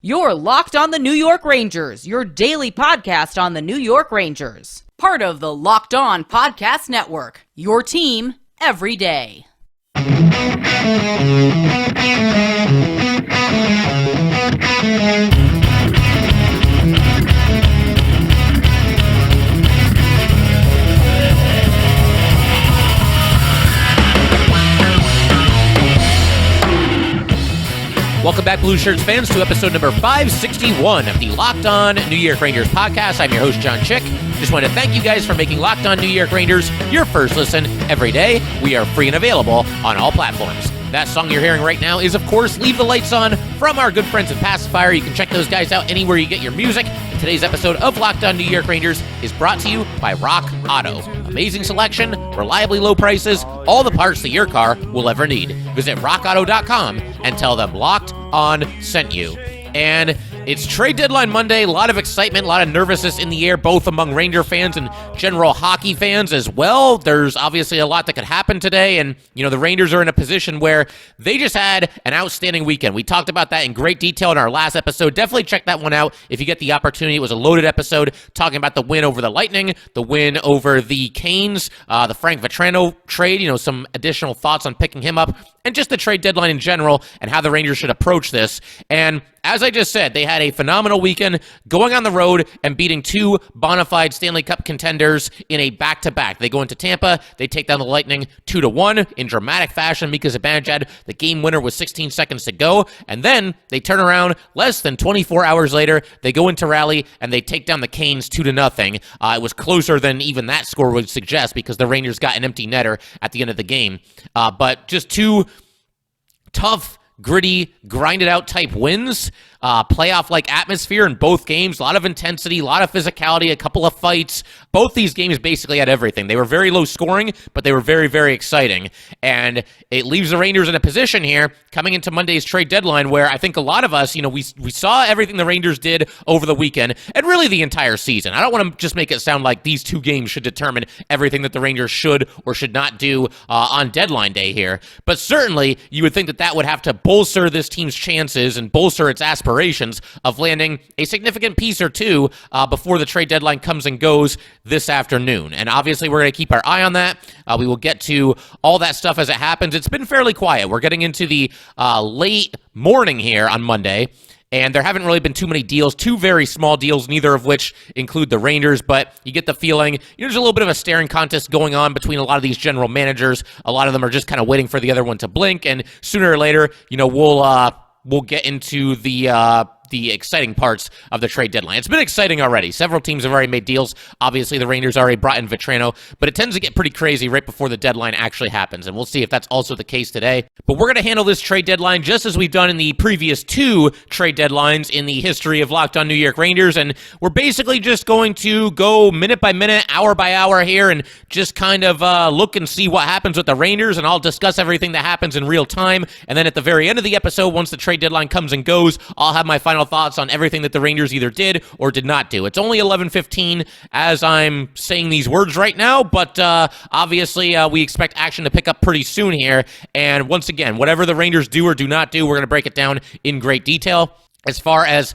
You're Locked on the New York Rangers, your daily podcast on the New York Rangers. Part of the Locked On Podcast Network, your team every day. Welcome back, Blue Shirts fans, to episode number 561 of the Locked On New York Rangers podcast. I'm your host, John Chick. Just want to thank you guys for making Locked On New York Rangers your first listen every day. We are free and available on all platforms. That song you're hearing right now is, of course, Leave the Lights On from our good friends at Passafire. You can check those guys out anywhere you get your music. And today's episode of Locked On New York Rangers is brought to you by Rock Auto. Amazing selection, reliably low prices, all the parts that your car will ever need. Visit rockauto.com and tell them Locked On sent you. And it's Trade Deadline Monday. A lot of excitement, a lot of nervousness in the air, both among Ranger fans and general hockey fans as well. There's obviously a lot that could happen today, and, the Rangers are in a position where they just had an outstanding weekend. We talked about that in great detail in our last episode. Definitely check that one out if you get the opportunity. It was a loaded episode talking about the win over the Lightning, the win over the Canes, the Frank Vatrano trade, some additional thoughts on picking him up, and just the trade deadline in general and how the Rangers should approach this. And as I just said, they had a phenomenal weekend going on the road and beating two bona fide Stanley Cup contenders in a back-to-back. They go into Tampa, they take down the Lightning 2-1 in dramatic fashion. Mika Zibanejad, the game winner with 16 seconds to go, and then they turn around less than 24 hours later. They go into Raleigh and they take down the Canes 2-0. It was closer than even that score would suggest because the Rangers got an empty netter at the end of the game. But just two tough, gritty, grinded-out type wins, playoff-like atmosphere in both games, a lot of intensity, a lot of physicality, a couple of fights. Both these games basically had everything. They were very low scoring, but they were very, very exciting. And it leaves the Rangers in a position here coming into Monday's trade deadline where I think a lot of us, we saw everything the Rangers did over the weekend and really the entire season. I don't want to just make it sound like these two games should determine everything that the Rangers should or should not do on deadline day here. But certainly you would think that that would have to bolster this team's chances and bolster its aspirations of landing a significant piece or two before the trade deadline comes and goes this afternoon. And obviously, we're going to keep our eye on that. We will get to all that stuff as it happens. It's been fairly quiet. We're getting into the late morning here on Monday, and there haven't really been too many deals, two very small deals, neither of which include the Rangers, but you get the feeling there's a little bit of a staring contest going on between a lot of these general managers. A lot of them are just kind of waiting for the other one to blink, and sooner or later, we'll get into the exciting parts of the trade deadline. It's been exciting already. Several teams have already made deals. Obviously, the Rangers already brought in Vatrano, but it tends to get pretty crazy right before the deadline actually happens, and we'll see if that's also the case today. But we're going to handle this trade deadline just as we've done in the previous two trade deadlines in the history of Locked On New York Rangers, and we're basically just going to go minute by minute, hour by hour here, and just kind of look and see what happens with the Rangers, and I'll discuss everything that happens in real time, and then at the very end of the episode, once the trade deadline comes and goes, I'll have my final thoughts on everything that the Rangers either did or did not do. It's only 11:15 as I'm saying these words right now, but obviously we expect action to pick up pretty soon here. And once again, whatever the Rangers do or do not do, we're going to break it down in great detail. As far as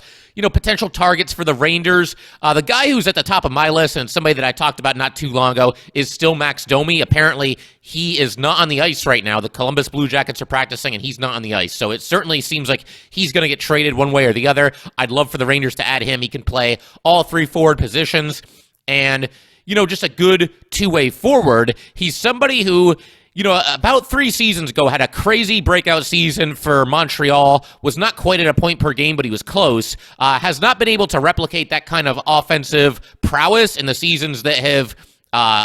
potential targets for the Rangers, the guy who's at the top of my list and somebody that I talked about not too long ago is still Max Domi. Apparently, he is not on the ice right now. The Columbus Blue Jackets are practicing, and he's not on the ice. So it certainly seems like he's going to get traded one way or the other. I'd love for the Rangers to add him. He can play all three forward positions, and just a good two-way forward. He's somebody who, about 3 seasons ago, had a crazy breakout season for Montreal, was not quite at a point per game, but he was close, has not been able to replicate that kind of offensive prowess in the seasons that have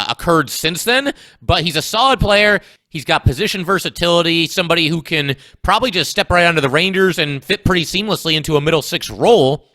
occurred since then, but he's a solid player. He's got position versatility, somebody who can probably just step right onto the Rangers and fit pretty seamlessly into a middle six role.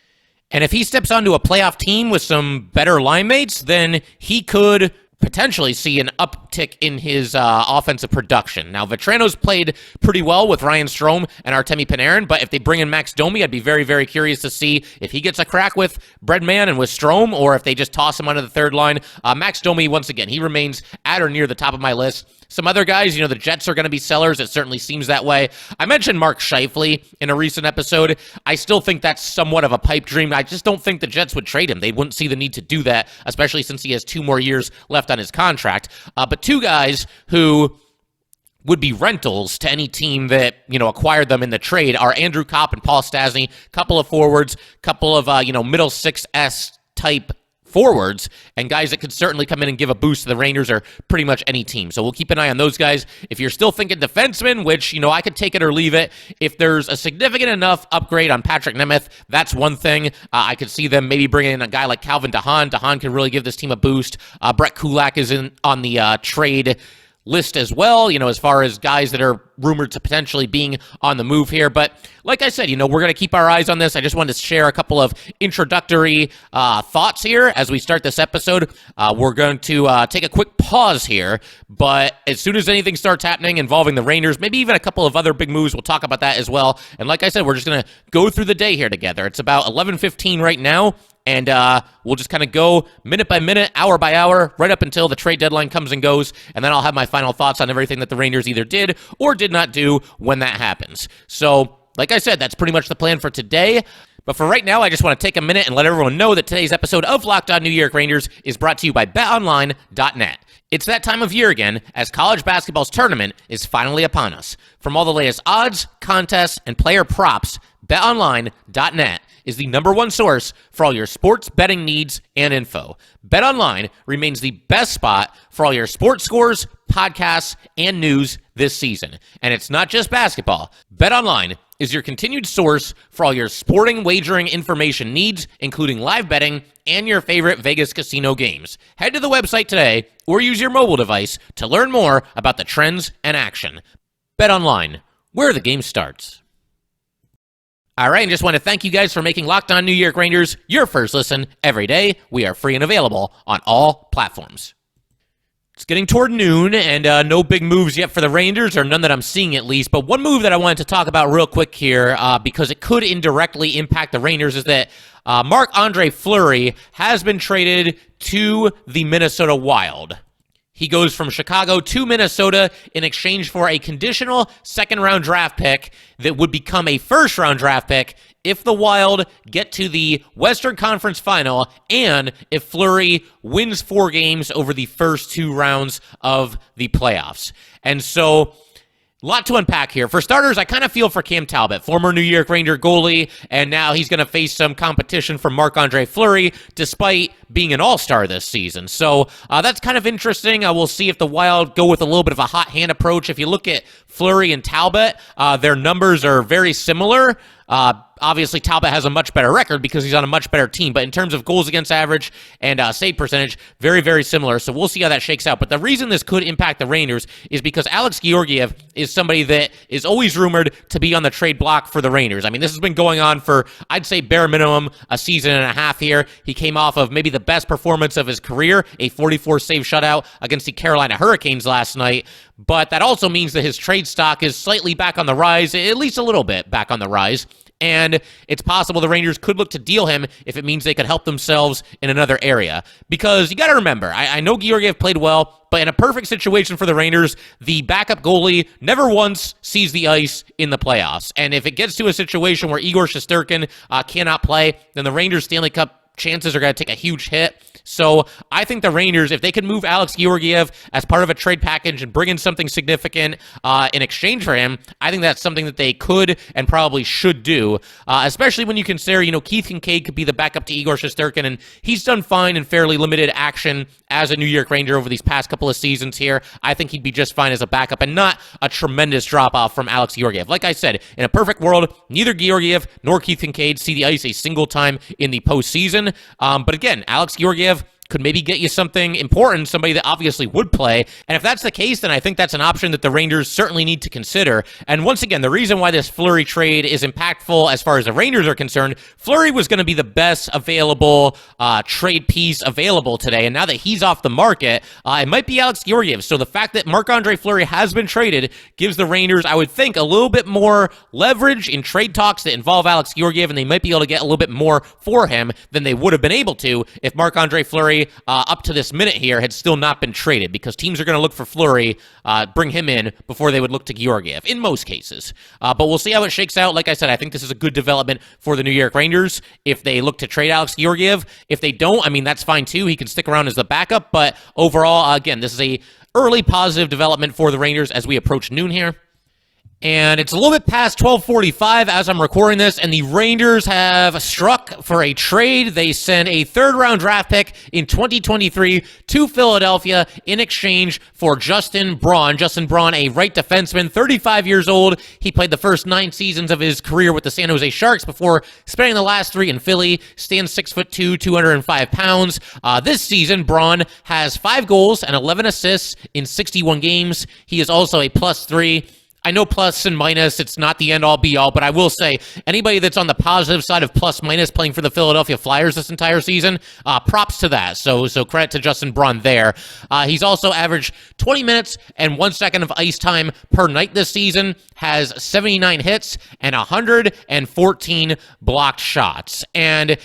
And if he steps onto a playoff team with some better line mates, then he could potentially see an uptick in his offensive production. Now, Vetrano's played pretty well with Ryan Strome and Artemi Panarin, but if they bring in Max Domi, I'd be very, very curious to see if he gets a crack with Breadman and with Strome, or if they just toss him onto the third line. Max Domi, once again, he remains at or near the top of my list. Some other guys, the Jets are going to be sellers. It certainly seems that way. I mentioned Mark Scheifele in a recent episode. I still think that's somewhat of a pipe dream. I just don't think the Jets would trade him. They wouldn't see the need to do that, especially since he has 2 more years left on his contract. But 2 guys who would be rentals to any team that, acquired them in the trade are Andrew Copp and Paul Stastny, couple of forwards, couple of, middle 6S type forwards, and guys that could certainly come in and give a boost to the Rangers or pretty much any team. So we'll keep an eye on those guys. If you're still thinking defenseman, which, I could take it or leave it, if there's a significant enough upgrade on Patrick Nemeth, that's one thing. I could see them maybe bringing in a guy like Calvin DeHaan. DeHaan can really give this team a boost. Brett Kulak is on the trade list as well, as far as guys that are rumored to potentially being on the move here. But like I said, we're going to keep our eyes on this. I just wanted to share a couple of introductory thoughts here as we start this episode. We're going to take a quick pause here, but as soon as anything starts happening involving the Rangers, maybe even a couple of other big moves, we'll talk about that as well. And like I said, we're just going to go through the day here together. It's about 11:15 right now. And we'll just kind of go minute by minute, hour by hour, right up until the trade deadline comes and goes. And then I'll have my final thoughts on everything that the Rangers either did or did not do when that happens. So, like I said, that's pretty much the plan for today. But for right now, I just want to take a minute and let everyone know that today's episode of Locked On New York Rangers is brought to you by BetOnline.net. It's that time of year again, as college basketball's tournament is finally upon us. From all the latest odds, contests, and player props, BetOnline.net is the #1 source for all your sports betting needs and info. BetOnline remains the best spot for all your sports scores, podcasts, and news this season. And it's not just basketball. BetOnline is your continued source for all your sporting wagering information needs, including live betting and your favorite Vegas casino games. Head to the website today or use your mobile device to learn more about the trends and action. BetOnline, where the game starts. All right, and just want to thank you guys for making Locked On New York Rangers your first listen every day. We are free and available on all platforms. It's getting toward noon, and no big moves yet for the Rangers, or none that I'm seeing at least. But one move that I wanted to talk about real quick here, because it could indirectly impact the Rangers, is that Marc-Andre Fleury has been traded to the Minnesota Wild. He goes from Chicago to Minnesota in exchange for a conditional second-round draft pick that would become a first-round draft pick if the Wild get to the Western Conference Final and if Fleury wins 4 games over the first 2 rounds of the playoffs. And so, a lot to unpack here. For starters, I kind of feel for Cam Talbot, former New York Ranger goalie, and now he's going to face some competition from Marc-Andre Fleury, despite being an all-star this season. So that's kind of interesting. We'll see if the Wild go with a little bit of a hot hand approach. If you look at Fleury and Talbot, their numbers are very similar. Obviously, Talbot has a much better record because he's on a much better team, but in terms of goals against average and save percentage, very, very similar, so we'll see how that shakes out. But the reason this could impact the Rangers is because Alex Georgiev is somebody that is always rumored to be on the trade block for the Rangers. I mean, this has been going on for, I'd say, bare minimum, a season and a half here. He came off of maybe the best performance of his career, a 44-save shutout against the Carolina Hurricanes last night, but that also means that his trade stock is slightly back on the rise, at least a little bit back on the rise. And it's possible the Rangers could look to deal him if it means they could help themselves in another area. Because you got to remember, I know Georgiev played well, but in a perfect situation for the Rangers, the backup goalie never once sees the ice in the playoffs. And if it gets to a situation where Igor Shesterkin cannot play, then the Rangers Stanley Cup chances are going to take a huge hit. So I think the Rangers, if they could move Alex Georgiev as part of a trade package and bring in something significant in exchange for him, I think that's something that they could and probably should do, especially when you consider, Keith Kincaid could be the backup to Igor Shesterkin, and he's done fine in fairly limited action as a New York Ranger over these past couple of seasons here. I think he'd be just fine as a backup and not a tremendous drop-off from Alex Georgiev. Like I said, in a perfect world, neither Georgiev nor Keith Kincaid see the ice a single time in the postseason. But again, Alex Georgiev could maybe get you something important, somebody that obviously would play. And if that's the case, then I think that's an option that the Rangers certainly need to consider. And once again, the reason why this Fleury trade is impactful as far as the Rangers are concerned, Fleury was going to be the best available trade piece available today. And now that he's off the market, it might be Alex Giorgio. So the fact that Marc-Andre Fleury has been traded gives the Rangers, I would think, a little bit more leverage in trade talks that involve Alex Giorgio, and they might be able to get a little bit more for him than they would have been able to if Marc-Andre Fleury, up to this minute here, had still not been traded, because teams are going to look for Fleury, bring him in before they would look to Georgiev, in most cases. But we'll see how it shakes out. Like I said, I think this is a good development for the New York Rangers if they look to trade Alex Georgiev. If they don't, I mean, that's fine too. He can stick around as the backup, but overall, again, this is a early positive development for the Rangers as we approach noon here. And it's a little bit past 12:45 as I'm recording this, and the Rangers have struck for a trade. They sent a third-round draft pick in 2023 to Philadelphia in exchange for Justin Braun. Justin Braun, a right defenseman, 35 years old. He played the first 9 seasons of his career with the San Jose Sharks before spending the last 3 in Philly. Stands 6'2", 205 pounds. This season, Braun has 5 goals and 11 assists in 61 games. He is also a +3. I know plus and minus, it's not the end-all, be-all, but I will say, anybody that's on the positive side of plus-minus playing for the Philadelphia Flyers this entire season, props to that. So credit to Justin Braun there. He's also averaged 20 minutes and 1 second of ice time per night this season, has 79 hits and 114 blocked shots. And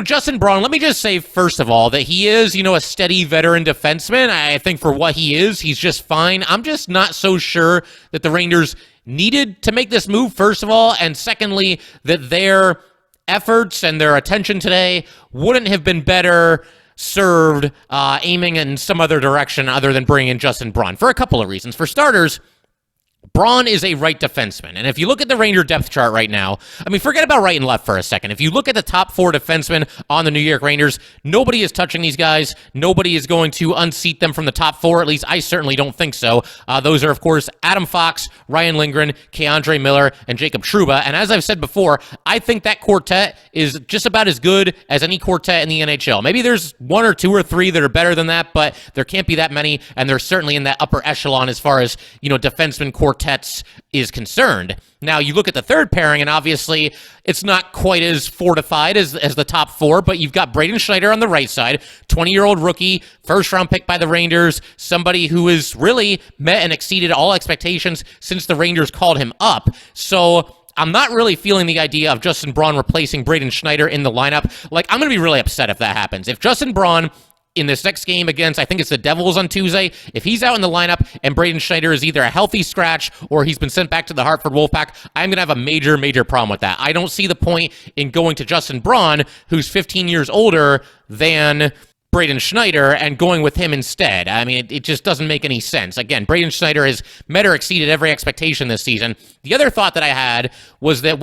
Justin Braun, let me just say, first of all, that he is, a steady veteran defenseman. I think for what he is, he's just fine. I'm just not so sure that the Rangers needed to make this move, first of all, and secondly, that their efforts and their attention today wouldn't have been better served aiming in some other direction other than bringing in Justin Braun, for a couple of reasons. For starters, Braun is a right defenseman, and if you look at the Ranger depth chart right now, I mean, forget about right and left for a second. If you look at the top 4 defensemen on the New York Rangers, nobody is touching these guys. Nobody is going to unseat them from the top 4. At least I certainly don't think so. Those are, of course, Adam Fox, Ryan Lindgren, Marc-Andre Miller, and Jacob Trouba. And as I've said before, I think that quartet is just about as good as any quartet in the NHL. Maybe there's 1 or 2 or 3 that are better than that, but there can't be that many, and they're certainly in that upper echelon as far as, defenseman quartets is concerned. Now, you look at the third pairing, and obviously it's not quite as fortified as the top 4, but you've got Braden Schneider on the right side, 20-year-old rookie, first-round pick by the Rangers, somebody who has really met and exceeded all expectations since the Rangers called him up. So I'm not really feeling the idea of Justin Braun replacing Braden Schneider in the lineup. I'm going to be really upset if that happens. If Justin Braun in this next game against, I think it's the Devils on Tuesday, if he's out in the lineup and Braden Schneider is either a healthy scratch or he's been sent back to the Hartford Wolfpack, I'm going to have a major, major problem with that. I don't see the point in going to Justin Braun, who's 15 years older than Braden Schneider, and going with him instead. I mean, it just doesn't make any sense. Again, Braden Schneider has met or exceeded every expectation this season. The other thought that I had was that,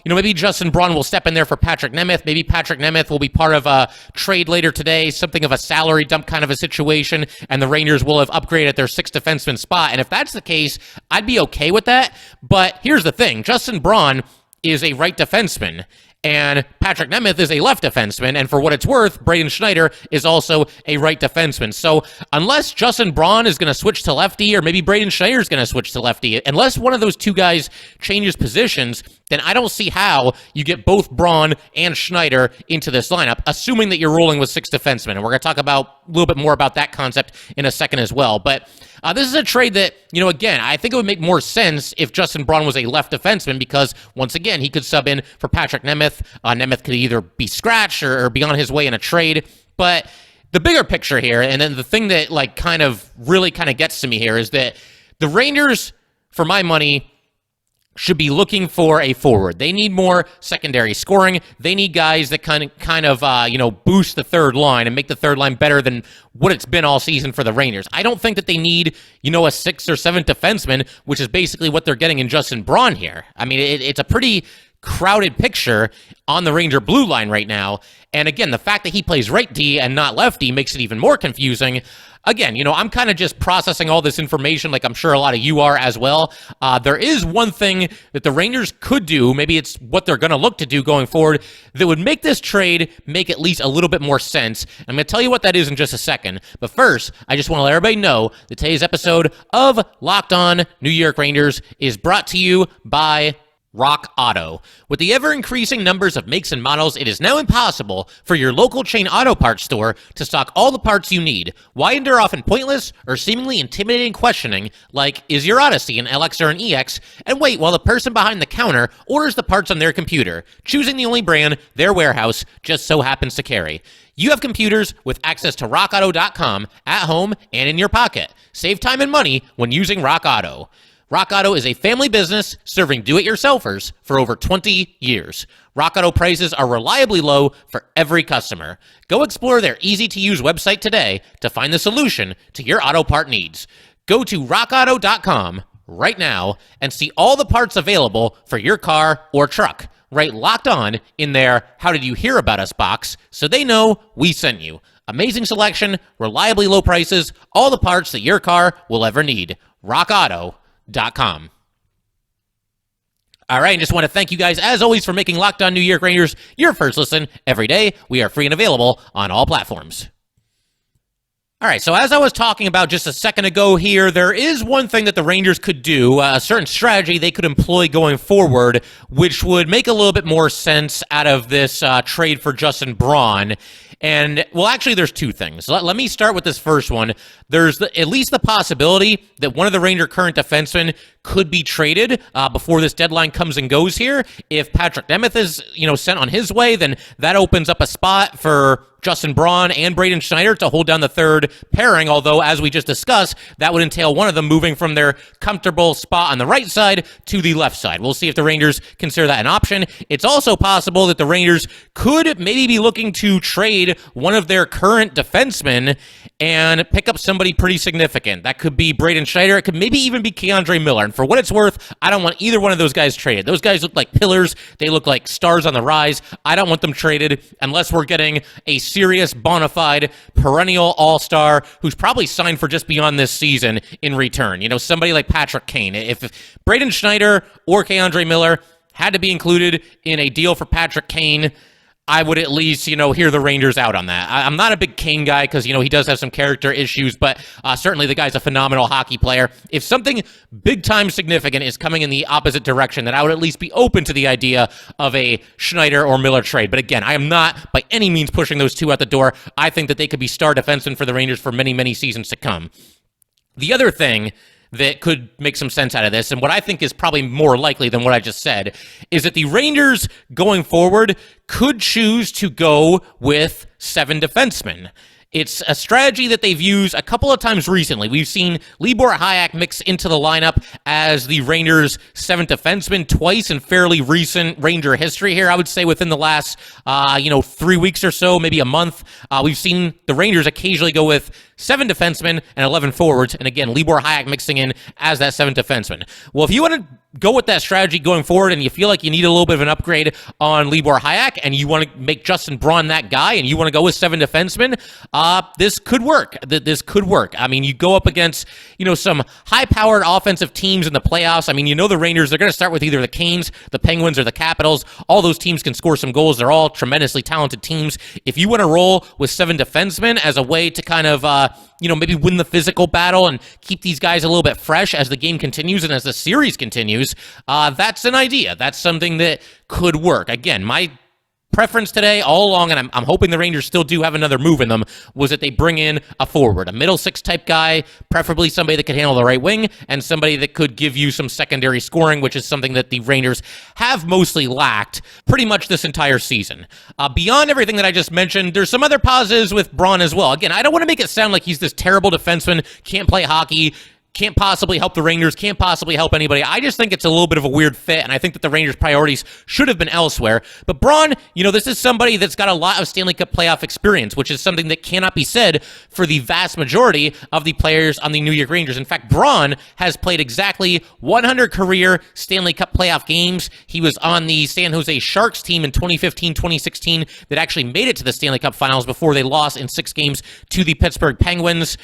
maybe Justin Braun will step in there for Patrick Nemeth. Maybe Patrick Nemeth will be part of a trade later today, something of a salary dump kind of a situation, and the Rangers will have upgraded their 6th defenseman spot. And if that's the case, I'd be okay with that. But here's the thing. Justin Braun is a right defenseman, and Patrick Nemeth is a left defenseman, and for what it's worth, Braden Schneider is also a right defenseman. So unless Justin Braun is going to switch to lefty, or maybe Braden Schneider is going to switch to lefty, unless one of those two guys changes positions, then I don't see how you get both Braun and Schneider into this lineup, assuming that you're rolling with 6 defensemen. And we're going to talk about a little bit more about that concept in a second as well. But this is a trade that, again, I think it would make more sense if Justin Braun was a left defenseman, because, once again, he could sub in for Patrick Nemeth. Nemeth could either be scratched or be on his way in a trade. But the bigger picture here, and then the thing that really gets to me here, is that the Rangers, for my money, should be looking for a forward. They need more secondary scoring. They need guys that kind of boost the third line and make the third line better than what it's been all season for the Rangers. I don't think that they need, a 6th or 7th defenseman, which is basically what they're getting in Justin Braun here. I mean, it's a pretty crowded picture on the Ranger blue line right now. And again, the fact that he plays right D and not left D makes it even more confusing. Again, I'm kind of just processing all this information like I'm sure a lot of you are as well. There is one thing that the Rangers could do, maybe it's what they're going to look to do going forward, that would make this trade make at least a little bit more sense. I'm going to tell you what that is in just a second. But first, I just want to let everybody know that today's episode of Locked On New York Rangers is brought to you by Rock Auto. With the ever-increasing numbers of makes and models, it is now impossible for your local chain auto parts store to stock all the parts you need. Why endure often pointless or seemingly intimidating questioning like, is your Odyssey an LX or an EX? And wait while the person behind the counter orders the parts on their computer, choosing the only brand their warehouse just so happens to carry. You have computers with access to rockauto.com at home and in your pocket. Save time and money when using Rock Auto. Rock Auto is a family business serving do-it-yourselfers for over 20 years. Rock Auto prices are reliably low for every customer. Go explore their easy-to-use website today to find the solution to your auto part needs. Go to rockauto.com right now and see all the parts available for your car or truck. Write Locked On in their How Did You Hear About Us box so they know we sent you. Amazing selection, reliably low prices, all the parts that your car will ever need. RockAuto.com. All right, and just want to thank you guys, as always, for making Locked On New York Rangers your first listen every day. We are free and available on all platforms. All right, so as I was talking about just a second ago here, there is one thing that the Rangers could do, a certain strategy they could employ going forward, which would make a little bit more sense out of this trade for Justin Braun. And, well, actually, there's two things. Let me start with this first one. There's at least the possibility that one of the Ranger current defensemen could be traded before this deadline comes and goes here. If Patrick Nemeth is, sent on his way, then that opens up a spot for Justin Braun and Braden Schneider to hold down the third pairing, although, as we just discussed, that would entail one of them moving from their comfortable spot on the right side to the left side. We'll see if the Rangers consider that an option. It's also possible that the Rangers could maybe be looking to trade one of their current defensemen and pick up somebody pretty significant. That could be Braden Schneider. It could maybe even be Marc-Andre Miller. And for what it's worth, I don't want either one of those guys traded. Those guys look like pillars. They look like stars on the rise. I don't want them traded unless we're getting a serious, bona fide, perennial all-star who's probably signed for just beyond this season in return. Somebody like Patrick Kane. If Braden Schneider or Marc-Andre Miller had to be included in a deal for Patrick Kane, I would at least, hear the Rangers out on that. I'm not a big Kane guy because, he does have some character issues, but certainly the guy's a phenomenal hockey player. If something big-time significant is coming in the opposite direction, then I would at least be open to the idea of a Schneider or Miller trade. But again, I am not by any means pushing those two out the door. I think that they could be star defensemen for the Rangers for many, many seasons to come. The other thing that could make some sense out of this, and what I think is probably more likely than what I just said, is that the Rangers going forward could choose to go with 7 defensemen. It's a strategy that they've used a couple of times recently. We've seen Libor Hajek mix into the lineup as the Rangers' 7th defenseman twice in fairly recent Ranger history here. I would say within the last, 3 weeks or so, maybe a month. We've seen the Rangers occasionally go with 7 defensemen and 11 forwards. And again, Libor Hajek mixing in as that 7th defenseman. Well, if you want to go with that strategy going forward and you feel like you need a little bit of an upgrade on Libor Hajek and you want to make Justin Braun that guy and you want to go with 7 defensemen, this could work. This could work. I mean, you go up against, some high-powered offensive teams in the playoffs. I mean, the Rangers, they're going to start with either the Canes, the Penguins, or the Capitals. All those teams can score some goals. They're all tremendously talented teams. If you want to roll with 7 defensemen as a way to kind of, maybe win the physical battle and keep these guys a little bit fresh as the game continues and as the series continues, that's an idea. That's something that could work. Again, my preference today all along, and I'm hoping the Rangers still do have another move in them, was that they bring in a forward, a middle six type guy, preferably somebody that could handle the right wing and somebody that could give you some secondary scoring, which is something that the Rangers have mostly lacked pretty much this entire season. Beyond everything that I just mentioned, there's some other positives with Braun as well. Again, I don't want to make it sound like he's this terrible defenseman, can't play hockey, can't possibly help the Rangers, can't possibly help anybody. I just think it's a little bit of a weird fit, and I think that the Rangers' priorities should have been elsewhere. But Braun, this is somebody that's got a lot of Stanley Cup playoff experience, which is something that cannot be said for the vast majority of the players on the New York Rangers. In fact, Braun has played exactly 100 career Stanley Cup playoff games. He was on the San Jose Sharks team in 2015-2016 that actually made it to the Stanley Cup Finals before they lost in 6 games to the Pittsburgh Penguins.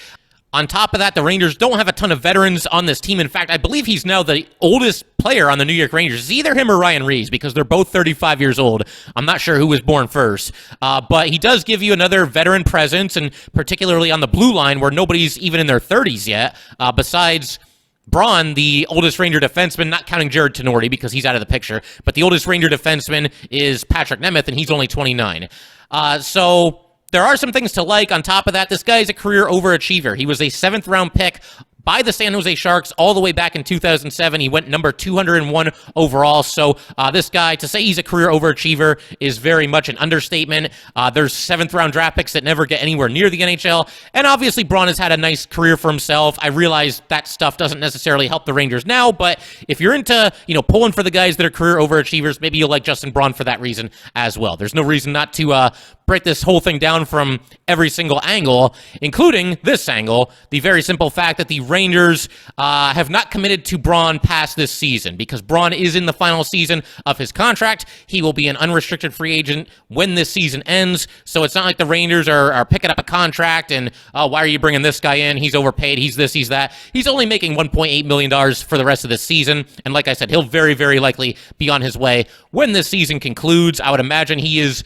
On top of that, the Rangers don't have a ton of veterans on this team. In fact, I believe he's now the oldest player on the New York Rangers. It's either him or Ryan Reeves, because they're both 35 years old. I'm not sure who was born first. But he does give you another veteran presence, and particularly on the blue line, where nobody's even in their 30s yet, besides Braun, the oldest Ranger defenseman, not counting Jared Tenorti because he's out of the picture, but the oldest Ranger defenseman is Patrick Nemeth, and he's only 29. So there are some things to like. On top of that, this guy is a career overachiever. He was a 7th-round pick by the San Jose Sharks all the way back in 2007. He went number 201 overall. So this guy, to say he's a career overachiever is very much an understatement. There's 7th-round draft picks that never get anywhere near the NHL. And obviously, Braun has had a nice career for himself. I realize that stuff doesn't necessarily help the Rangers now, but if you're into, pulling for the guys that are career overachievers, maybe you'll like Justin Braun for that reason as well. There's no reason not to break this whole thing down from every single angle, including this angle, the very simple fact that the Rangers have not committed to Braun past this season, because Braun is in the final season of his contract. He will be an unrestricted free agent when this season ends, so it's not like the Rangers are picking up a contract and, why are you bringing this guy in? He's overpaid, he's this, he's that. He's only making $1.8 million for the rest of this season, and like I said, he'll very, very likely be on his way when this season concludes. I would imagine he is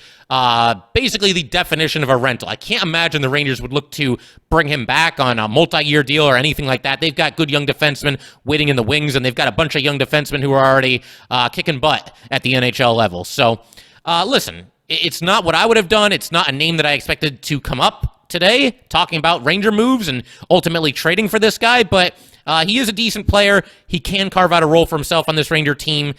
basically the definition of a rental. I can't imagine the Rangers would look to bring him back on a multi-year deal or anything like that. They've got good young defensemen waiting in the wings, and they've got a bunch of young defensemen who are already kicking butt at the NHL level. So, listen, it's not what I would have done. It's not a name that I expected to come up today, talking about Ranger moves and ultimately trading for this guy, but he is a decent player. He can carve out a role for himself on this Ranger team,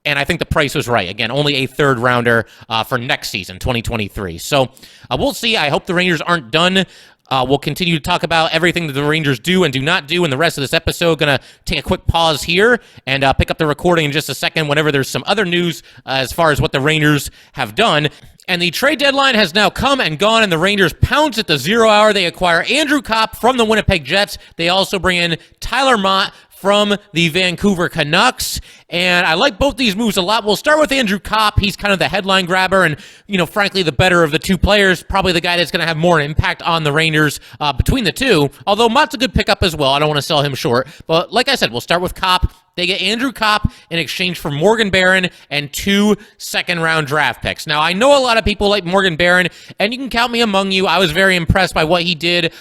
and I think the price was right. Again, only a 3rd rounder for next season, 2023. So we'll see. I hope the Rangers aren't done. We'll continue to talk about everything that the Rangers do and do not do in the rest of this episode. Going to take a quick pause here and pick up the recording in just a second whenever there's some other news as far as what the Rangers have done. And the trade deadline has now come and gone, and the Rangers pounce at the 0 hour. They acquire Andrew Copp from the Winnipeg Jets. They also bring in Tyler Mott from the Vancouver Canucks, and I like both these moves a lot. We'll start with Andrew Copp. He's kind of the headline grabber and, frankly, the better of the two players, probably the guy that's going to have more impact on the Rangers between the two, although Mott's a good pickup as well. I don't want to sell him short, but like I said, we'll start with Copp. They get Andrew Copp in exchange for Morgan Barron and 2 second-round draft picks. Now, I know a lot of people like Morgan Barron, and you can count me among you. I was very impressed by what he did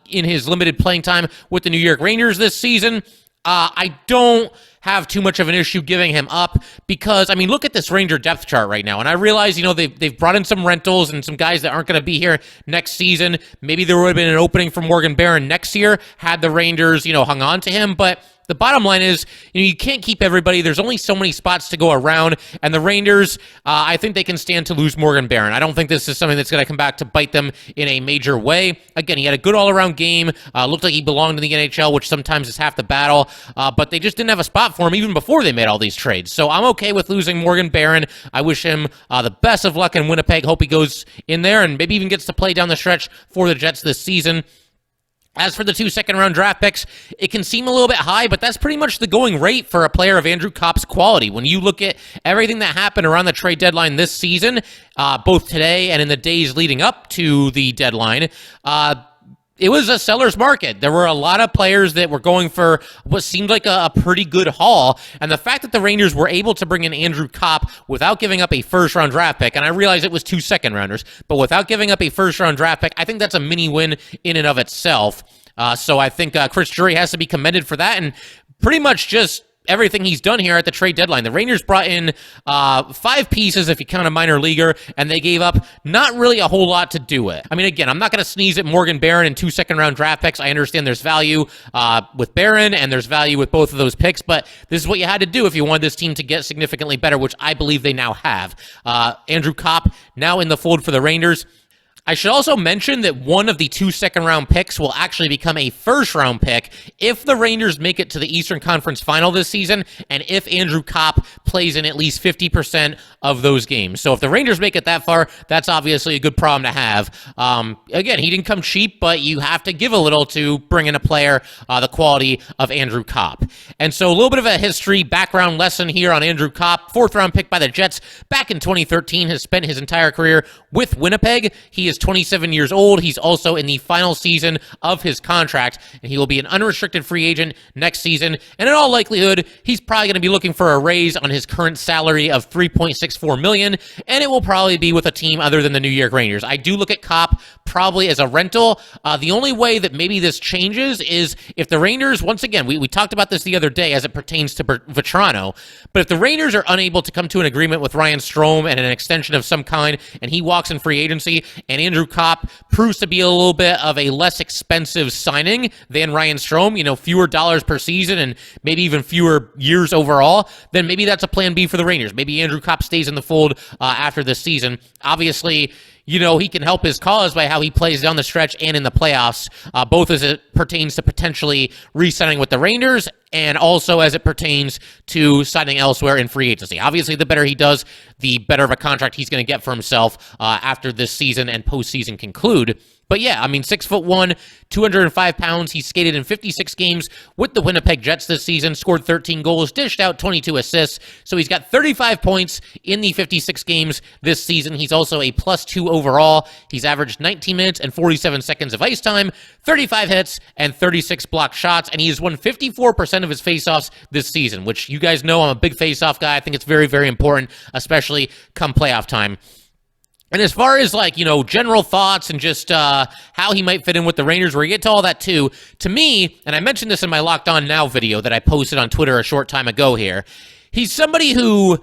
in his limited playing time with the New York Rangers this season. I don't have too much of an issue giving him up because, look at this Ranger depth chart right now, and I realize, they've brought in some rentals and some guys that aren't going to be here next season. Maybe there would have been an opening for Morgan Barron next year had the Rangers, hung on to him, but the bottom line is, you can't keep everybody. There's only so many spots to go around, and the Rangers, I think they can stand to lose Morgan Barron. I don't think this is something that's going to come back to bite them in a major way. Again, he had a good all-around game. Looked like he belonged in the NHL, which sometimes is half the battle, but they just didn't have a spot for him even before they made all these trades. So I'm okay with losing Morgan Barron. I wish him the best of luck in Winnipeg. Hope he goes in there and maybe even gets to play down the stretch for the Jets this season. As for the 2 second-round draft picks, it can seem a little bit high, but that's pretty much the going rate for a player of Andrew Copp's quality. When you look at everything that happened around the trade deadline this season, both today and in the days leading up to the deadline, it was a seller's market. There were a lot of players that were going for what seemed like a pretty good haul, and the fact that the Rangers were able to bring in Andrew Copp without giving up a first-round draft pick, and I realize it was 2 second-rounders, but without giving up a first-round draft pick, I think that's a mini-win in and of itself. So I think Chris Drury has to be commended for that, and pretty much just everything he's done here at the trade deadline. The Rangers brought in 5 pieces, if you count a minor leaguer, and they gave up not really a whole lot to do it. Again, I'm not going to sneeze at Morgan Barron and 2 second-round draft picks. I understand there's value with Barron, and there's value with both of those picks, but this is what you had to do if you wanted this team to get significantly better, which I believe they now have. Andrew Copp now in the fold for the Rangers. I should also mention that one of the 2 second-round picks will actually become a first-round pick if the Rangers make it to the Eastern Conference Final this season, and if Andrew Copp plays in at least 50% of those games. So if the Rangers make it that far, that's obviously a good problem to have. Again, he didn't come cheap, but you have to give a little to bring in a player the quality of Andrew Copp. And so a little bit of a history background lesson here on Andrew Copp, 4th-round pick by the Jets back in 2013, has spent his entire career with Winnipeg. He is 27 years old. He's also in the final season of his contract, and he will be an unrestricted free agent next season. And in all likelihood, he's probably going to be looking for a raise on his current salary of $3.64 million, and it will probably be with a team other than the New York Rangers. I do look at Copp probably as a rental. The only way that maybe this changes is if the Rangers, once again, we talked about this the other day as it pertains to Vetrano, but if the Rangers are unable to come to an agreement with Ryan Strome and an extension of some kind, and he walks in free agency, and Andrew Copp proves to be a little bit of a less expensive signing than Ryan Strome, fewer dollars per season and maybe even fewer years overall, then maybe that's a plan B for the Rangers. Maybe Andrew Copp stays in the fold after this season. Obviously, he can help his cause by how he plays down the stretch and in the playoffs, both as it pertains to potentially re-signing with the Rangers and also as it pertains to signing elsewhere in free agency. Obviously, the better he does, the better of a contract he's going to get for himself after this season and postseason conclude. But yeah, 6'1", 205 pounds. He skated in 56 games with the Winnipeg Jets this season, scored 13 goals, dished out 22 assists. So he's got 35 points in the 56 games this season. He's also a +2 overall. He's averaged 19 minutes and 47 seconds of ice time, 35 hits, and 36 blocked shots. And he has won 54% of his faceoffs this season, which you guys know I'm a big faceoff guy. I think it's very, very important, especially come playoff time. And as far as, general thoughts and just how he might fit in with the Rangers, where you get to all that too, to me, and I mentioned this in my Locked On Now video that I posted on Twitter a short time ago here, he's somebody who,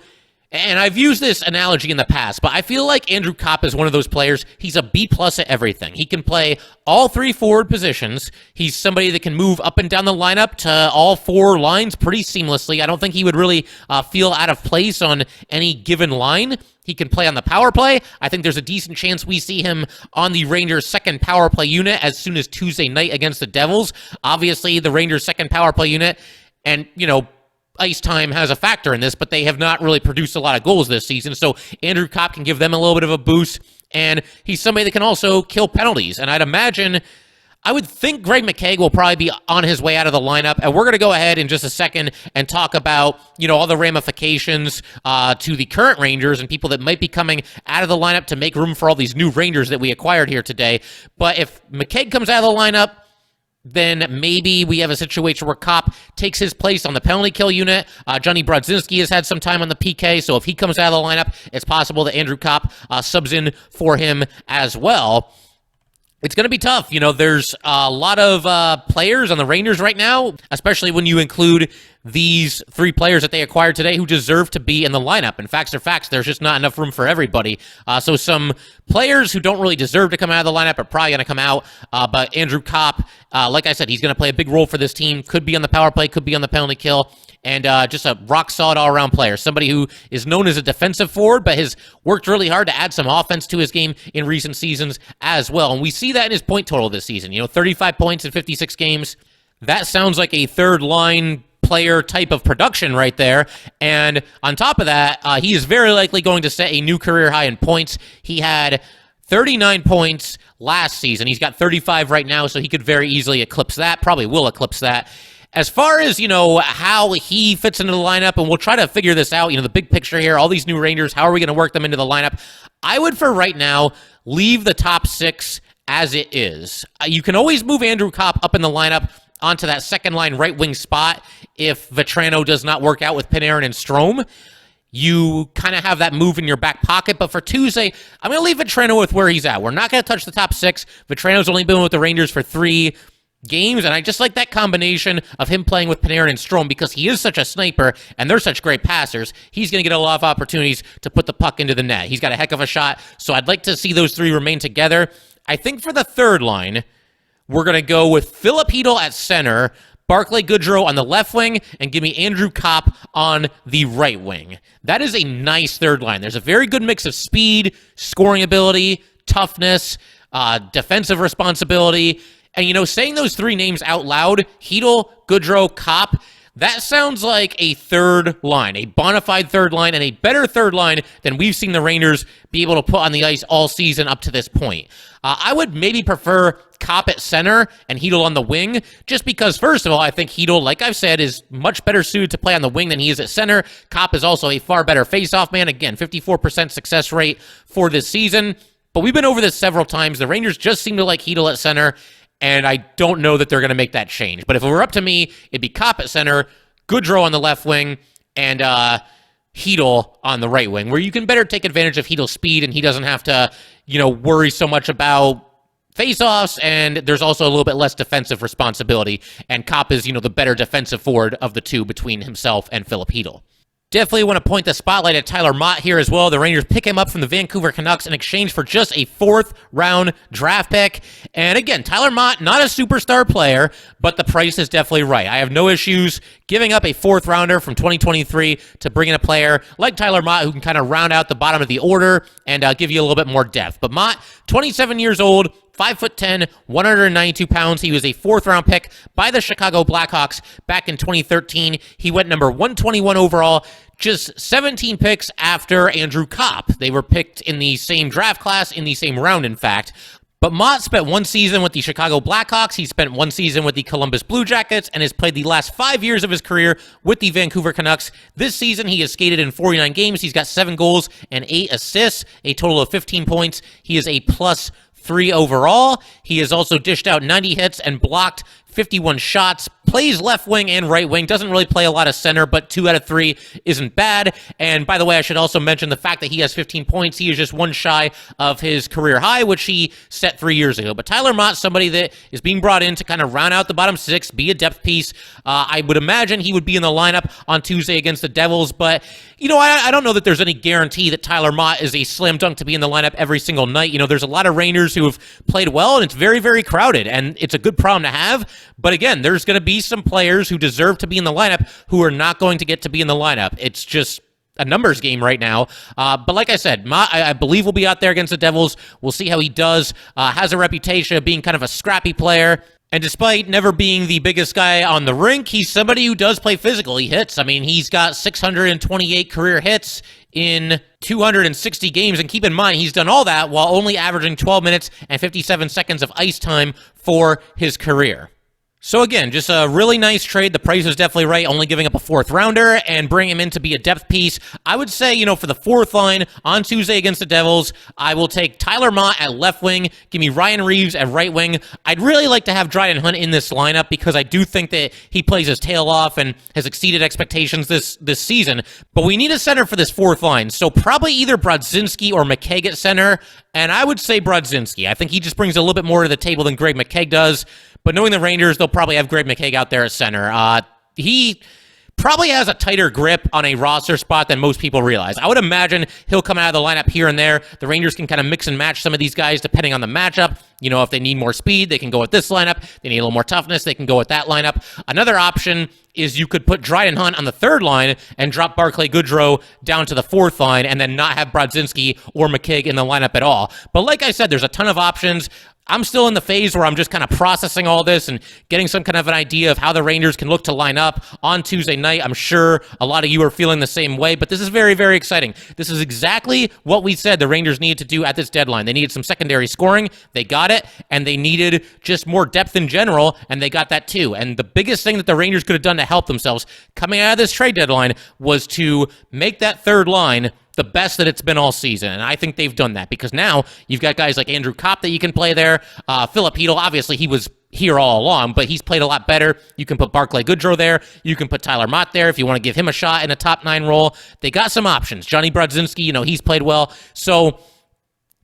and I've used this analogy in the past, but I feel like Andrew Copp is one of those players. He's a B+ at everything. He can play all 3 forward positions. He's somebody that can move up and down the lineup to all 4 lines pretty seamlessly. I don't think he would really feel out of place on any given line. He can play on the power play. I think there's a decent chance we see him on the Rangers' second power play unit as soon as Tuesday night against the Devils. Obviously, the Rangers' second power play unit, and, ice time has a factor in this, but they have not really produced a lot of goals this season. So Andrew Copp can give them a little bit of a boost, and he's somebody that can also kill penalties. And I would think Greg McKegg will probably be on his way out of the lineup, and we're going to go ahead in just a second and talk about, all the ramifications to the current Rangers and people that might be coming out of the lineup to make room for all these new Rangers that we acquired here today. But if McKegg comes out of the lineup, then maybe we have a situation where Copp takes his place on the penalty kill unit. Johnny Brodzinski has had some time on the PK, so if he comes out of the lineup, it's possible that Andrew Copp subs in for him as well. It's going to be tough. There's a lot of players on the Rangers right now, especially when you include these 3 players that they acquired today who deserve to be in the lineup. And facts are facts, there's just not enough room for everybody. So some players who don't really deserve to come out of the lineup are probably going to come out. But Andrew Copp, like I said, he's going to play a big role for this team. Could be on the power play, could be on the penalty kill. And just a rock-solid all-around player. Somebody who is known as a defensive forward, but has worked really hard to add some offense to his game in recent seasons as well. And we see that in his point total this season. 35 points in 56 games. That sounds like a third-line player type of production right there. And on top of that, he is very likely going to set a new career high in points. He had 39 points last season. He's got 35 right now, so he could very easily eclipse that. Probably will eclipse that. As far as, how he fits into the lineup, and we'll try to figure this out, the big picture here, all these new Rangers, how are we going to work them into the lineup? I would, for right now, leave the top 6 as it is. You can always move Andrew Copp up in the lineup onto that second-line right-wing spot if Vetrano does not work out with Panarin and Strome. You kind of have that move in your back pocket, but for Tuesday, I'm going to leave Vetrano with where he's at. We're not going to touch the top 6. Vetrano's only been with the Rangers for 3 games, and I just like that combination of him playing with Panarin and Strome because he is such a sniper and they're such great passers. He's going to get a lot of opportunities to put the puck into the net. He's got a heck of a shot, so I'd like to see those 3 remain together. I think for the third line, we're going to go with Philip Hedl at center, Barclay Goodrow on the left wing, and give me Andrew Copp on the right wing. That is a nice third line. There's a very good mix of speed, scoring ability, toughness, defensive responsibility. And, saying those three names out loud, Chytil, Gaudreau, Kopp, that sounds like a third line, a bona fide third line, and a better third line than we've seen the Rangers be able to put on the ice all season up to this point. I would maybe prefer Kopp at center and Chytil on the wing, just because, first of all, I think Chytil, like I've said, is much better suited to play on the wing than he is at center. Kopp is also a far better faceoff man. Again, 54% success rate for this season. But we've been over this several times. The Rangers just seem to like Chytil at center, and I don't know that they're going to make that change. But if it were up to me, it'd be Kopp at center, Gaudreau on the left wing, and Chytil on the right wing, where you can better take advantage of Chytil's speed, and he doesn't have to, worry so much about faceoffs, and there's also a little bit less defensive responsibility. And Kopp is, the better defensive forward of the two between himself and Filip Chytil. Definitely want to point the spotlight at Tyler Mott here as well. The Rangers pick him up from the Vancouver Canucks in exchange for just a 4th-round draft pick. And again, Tyler Mott, not a superstar player, but the price is definitely right. I have no issues giving up a 4th-rounder from 2023 to bring in a player like Tyler Mott who can kind of round out the bottom of the order and give you a little bit more depth. But Mott, 27 years old, 5'10", 192 pounds. He was a 4th-round pick by the Chicago Blackhawks back in 2013. He went number 121 overall, just 17 picks after Andrew Copp. They were picked in the same draft class, in the same round, in fact. But Mott spent 1 season with the Chicago Blackhawks. He spent 1 season with the Columbus Blue Jackets and has played the last 5 years of his career with the Vancouver Canucks. This season, he has skated in 49 games. He's got 7 goals and 8 assists, a total of 15 points. He is a +3 overall. He has also dished out 90 hits and blocked 51 shots, plays left wing and right wing, doesn't really play a lot of center, but 2 out of 3 isn't bad. And by the way, I should also mention the fact that he has 15 points. He is just 1 shy of his career high, which he set 3 years ago. But Tyler Mott, somebody that is being brought in to kind of round out the bottom 6, be a depth piece. I would imagine he would be in the lineup on Tuesday against the Devils, but I don't know that there's any guarantee that Tyler Mott is a slam dunk to be in the lineup every single night. There's a lot of Rangers who have played well, and it's very, very crowded, and it's a good problem to have. But again, there's going to be some players who deserve to be in the lineup who are not going to get to be in the lineup. It's just a numbers game right now. But like I said, Mott, I believe will be out there against the Devils. We'll see how he does. Has a reputation of being kind of a scrappy player. And despite never being the biggest guy on the rink, he's somebody who does play physical. He hits. I mean, he's got 628 career hits in 260 games. And keep in mind, he's done all that while only averaging 12 minutes and 57 seconds of ice time for his career. So again, just a really nice trade. The price is definitely right, only giving up a 4th-rounder and bring him in to be a depth piece. I would say, for the 4th line on Tuesday against the Devils, I will take Tyler Mott at left wing. Give me Ryan Reeves at right wing. I'd really like to have Dryden Hunt in this lineup because I do think that he plays his tail off and has exceeded expectations this season. But we need a center for this 4th line, so probably either Brodzinski or McKegg at center, and I would say Brodzinski. I think he just brings a little bit more to the table than Greg McKegg does. But knowing the Rangers, they'll probably have Greg McKegg out there at center. He probably has a tighter grip on a roster spot than most people realize. I would imagine he'll come out of the lineup here and there. The Rangers can kind of mix and match some of these guys depending on the matchup. If they need more speed, they can go with this lineup. They need a little more toughness, they can go with that lineup. Another option is you could put Dryden Hunt on the 3rd line and drop Barclay Goodrow down to the 4th line and then not have Brodzinski or McKegg in the lineup at all. But like I said, there's a ton of options. I'm still in the phase where I'm just kind of processing all this and getting some kind of an idea of how the Rangers can look to line up on Tuesday night. I'm sure a lot of you are feeling the same way, but this is very, very exciting. This is exactly what we said the Rangers needed to do at this deadline. They needed some secondary scoring. They got it, and they needed just more depth in general, and they got that too. And the biggest thing that the Rangers could have done to help themselves coming out of this trade deadline was to make that 3rd line the best that it's been all season, and I think they've done that because now you've got guys like Andrew Copp that you can play there. Filip Chytil, obviously he was here all along, but he's played a lot better. You can put Barclay Goodrow there. You can put Tyler Mott there if you want to give him a shot in a top 9 role. They got some options. Johnny Brodzinski, he's played well. So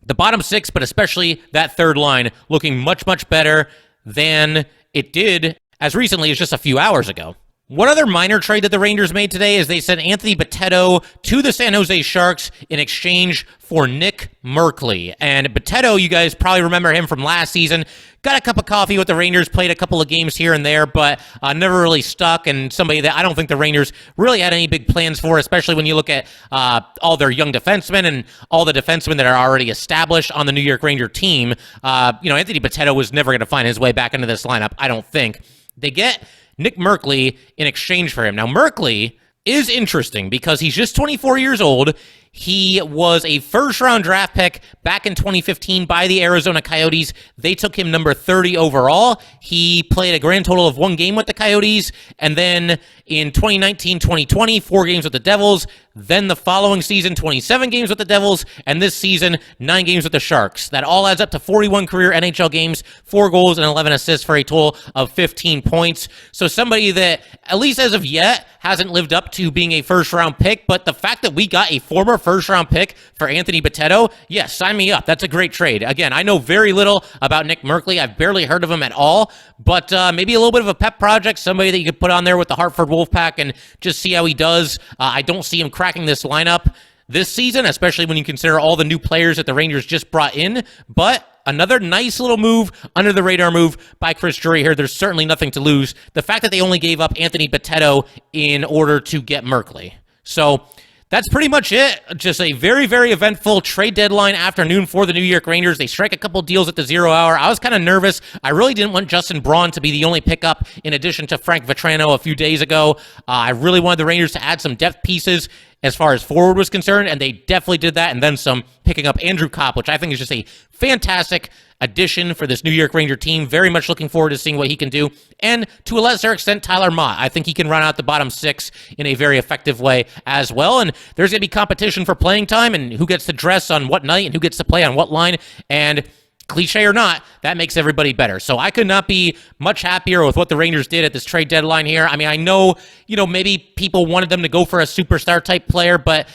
the bottom 6, but especially that 3rd line, looking much, much better than it did as recently as just a few hours ago. One other minor trade that the Rangers made today is they sent Anthony Bitetto to the San Jose Sharks in exchange for Nick Merkley. And Bitetto, you guys probably remember him from last season. Got a cup of coffee with the Rangers, played a couple of games here and there, but never really stuck, and somebody that I don't think the Rangers really had any big plans for, especially when you look at all their young defensemen and all the defensemen that are already established on the New York Ranger team. Anthony Bitetto was never going to find his way back into this lineup, I don't think. They get Nick Merkley in exchange for him. Now, Merkley is interesting because he's just 24 years old. He was a first-round draft pick back in 2015 by the Arizona Coyotes. They took him number 30 overall. He played a grand total of 1 game with the Coyotes, and then in 2019-2020, 4 games with the Devils. Then the following season, 27 games with the Devils, and this season, 9 games with the Sharks. That all adds up to 41 career NHL games, 4 goals and 11 assists for a total of 15 points. So somebody that, at least as of yet, hasn't lived up to being a first-round pick, but the fact that we got a former first-round pick for Anthony Bitetto, yes, sign me up. That's a great trade. Again, I know very little about Nick Merkley. I've barely heard of him at all, but maybe a little bit of a pep project, somebody that you could put on there with the Hartford Wolfpack and just see how he does. I don't see him cracking this lineup this season, especially when you consider all the new players that the Rangers just brought in, but another nice little move, under the radar move by Chris Drury here. There's certainly nothing to lose. The fact that they only gave up Anthony Bitetto in order to get Merkley. So that's pretty much it. Just a very, very eventful trade deadline afternoon for the New York Rangers. They strike a couple deals at the 0 hour. I was kind of nervous. I really didn't want Justin Braun to be the only pickup in addition to Frank Vatrano a few days ago. I really wanted the Rangers to add some depth pieces as far as forward was concerned, and they definitely did that, and then some, picking up Andrew Copp, which I think is just a fantastic addition for this New York Ranger team. Very much looking forward to seeing what he can do. And to a lesser extent, Tyler Mott. I think he can run out the bottom 6 in a very effective way as well. And there's going to be competition for playing time and who gets to dress on what night and who gets to play on what line. And cliche or not, that makes everybody better. So I could not be much happier with what the Rangers did at this trade deadline here. I mean, I know, maybe people wanted them to go for a superstar type player, but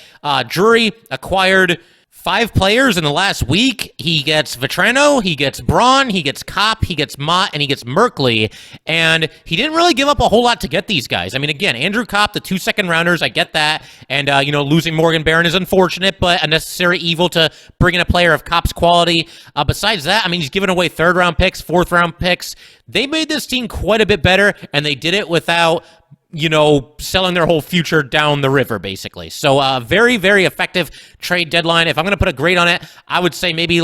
Drury acquired 5 players in the last week. He gets Vatrano, he gets Braun, he gets Kopp, he gets Mott, and he gets Merkley. And he didn't really give up a whole lot to get these guys. I mean, again, Andrew Copp, the 2 second-rounders, I get that. And, losing Morgan Barron is unfortunate, but a necessary evil to bring in a player of Kopp's quality. Besides that, I mean, he's given away 3rd-round picks, 4th-round picks. They made this team quite a bit better, and they did it without selling their whole future down the river, basically. So, very, very effective trade deadline. If I'm going to put a grade on it, I would say maybe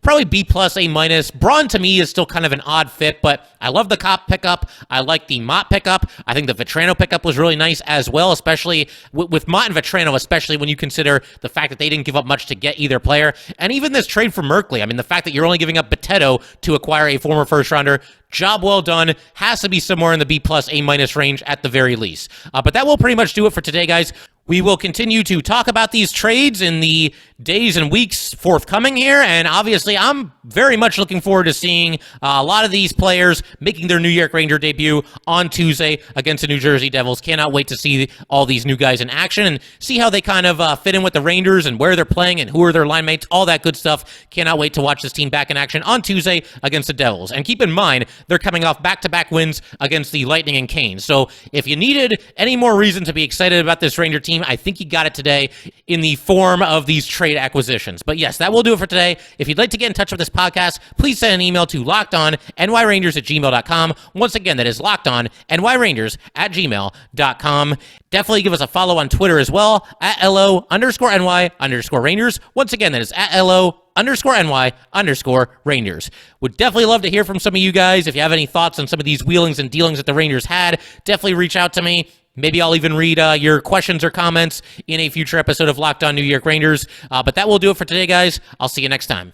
probably B+, A-. Braun, to me, is still kind of an odd fit, but I love the Kopp pickup. I like the Mott pickup. I think the Vatrano pickup was really nice as well, especially with Mott and Vatrano, especially when you consider the fact that they didn't give up much to get either player. And even this trade for Merkley, I mean, the fact that you're only giving up Bitetto to acquire a former first-rounder, job well done. Has to be somewhere in the B+, A- range at the very least. But that will pretty much do it for today, guys. We will continue to talk about these trades in the days and weeks forthcoming here, and obviously I'm very much looking forward to seeing a lot of these players making their New York Ranger debut on Tuesday against the New Jersey Devils. Cannot wait to see all these new guys in action and see how they kind of fit in with the Rangers and where they're playing and who are their line mates, all that good stuff. Cannot wait to watch this team back in action on Tuesday against the Devils. And keep in mind, they're coming off back-to-back wins against the Lightning and Canes. So if you needed any more reason to be excited about this Ranger team, I think you got it today in the form of these trade acquisitions. But yes, that will do it for today. If you'd like to get in touch with this podcast, please send an email to lockedonnyrangers@gmail.com. Once again, that is lockedonnyrangers@gmail.com. Definitely give us a follow on Twitter as well, @LO_NY_Rangers. Once again, that is @LO_NY_Rangers. Would definitely love to hear from some of you guys. If you have any thoughts on some of these wheelings and dealings that the Rangers had, definitely reach out to me. Maybe I'll even read your questions or comments in a future episode of Locked On New York Rangers. But that will do it for today, guys. I'll see you next time.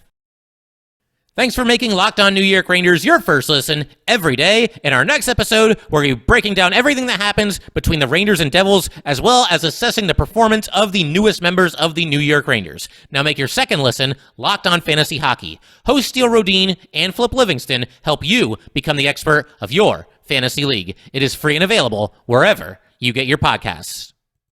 Thanks for making Locked On New York Rangers your first listen every day. In our next episode, we're going to be breaking down everything that happens between the Rangers and Devils, as well as assessing the performance of the newest members of the New York Rangers. Now make your second listen Locked On Fantasy Hockey. Host Steele Rodine and Flip Livingston help you become the expert of your fantasy league. It is free and available wherever you get your podcasts.